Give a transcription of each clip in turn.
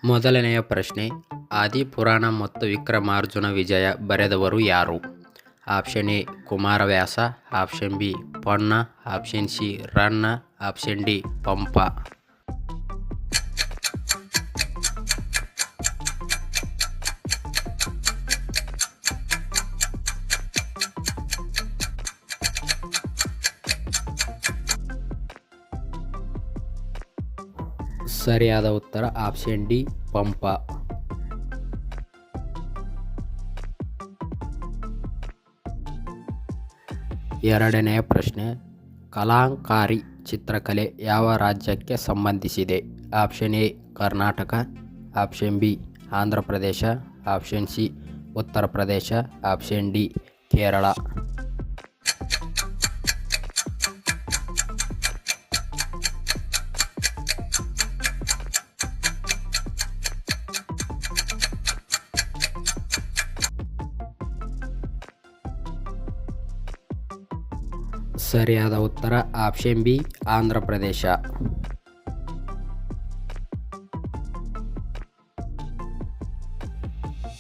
ಮೊದಲನೆಯ ಪ್ರಶ್ನೆ, ಆದಿಪುರಾಣ ಮತ್ತು ವಿಕ್ರಮಾರ್ಜುನ ವಿಜಯ ಬರೆದವರು ಯಾರು? Option A Kumaravyasa, option B Ponna, option C Ranna, option D Pampa. ಸರಿಯಾದ ಉತ್ತರ ಆಪ್ಷನ್ ಡಿ ಪಂಪ. ಎರಡನೆಯ ಪ್ರಶ್ನೆ, ಕಲಾಂಕಾರಿ ಚಿತ್ರಕಲೆ ಯಾವ ರಾಜ್ಯಕ್ಕೆ ಸಂಬಂಧಿಸಿದೆ? Option A Karnataka, option B Andhra Pradesh, option C Uttar Pradesh, option D Kerala. ಸರಿಯಾದ ಉತ್ತರ ಆಪ್ಷನ್ ಬಿ ಆಂಧ್ರ ಪ್ರದೇಶ.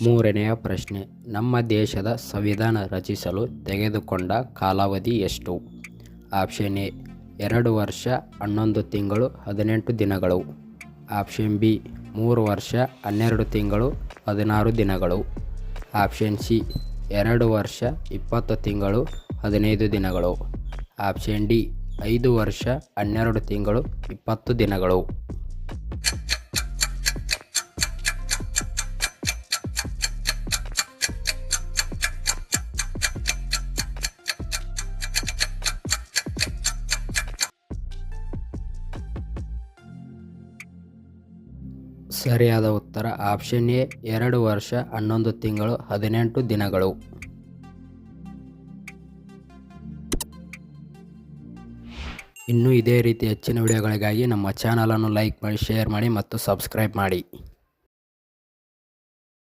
ಮೂರನೆಯ ಪ್ರಶ್ನೆ, ನಮ್ಮ ದೇಶದ ಸಂವಿಧಾನ ರಚಿಸಲು ತೆಗೆದುಕೊಂಡ ಕಾಲಾವಧಿ ಎಷ್ಟು? ಆಪ್ಷನ್ ಎ 2 ವರ್ಷ 11 ತಿಂಗಳು 18 ದಿನಗಳು, ಆಪ್ಷನ್ ಬಿ 3 ವರ್ಷ 12 ತಿಂಗಳು 16 ದಿನಗಳು, ಆಪ್ಷನ್ ಸಿ 2 ವರ್ಷ 20 ತಿಂಗಳು 15 ದಿನಗಳು, ಆಪ್ಷನ್ ಡಿ 5 ವರ್ಷ 12 ತಿಂಗಳು 20 ದಿನಗಳು. ಸರಿಯಾದ ಉತ್ತರ ಆಪ್ಷನ್ ಎ 2 ವರ್ಷ 11 ತಿಂಗಳು 18 ದಿನಗಳು. ಇನ್ನು ಇದೇ ರೀತಿ ಹೆಚ್ಚಿನ ವಿಡಿಯೋಗಳಿಗಾಗಿ ನಮ್ಮ ಚಾನಲನ್ನು ಲೈಕ್ ಮಾಡಿ, ಶೇರ್ ಮಾಡಿ ಮತ್ತು ಸಬ್ಸ್ಕ್ರೈಬ್ ಮಾಡಿ.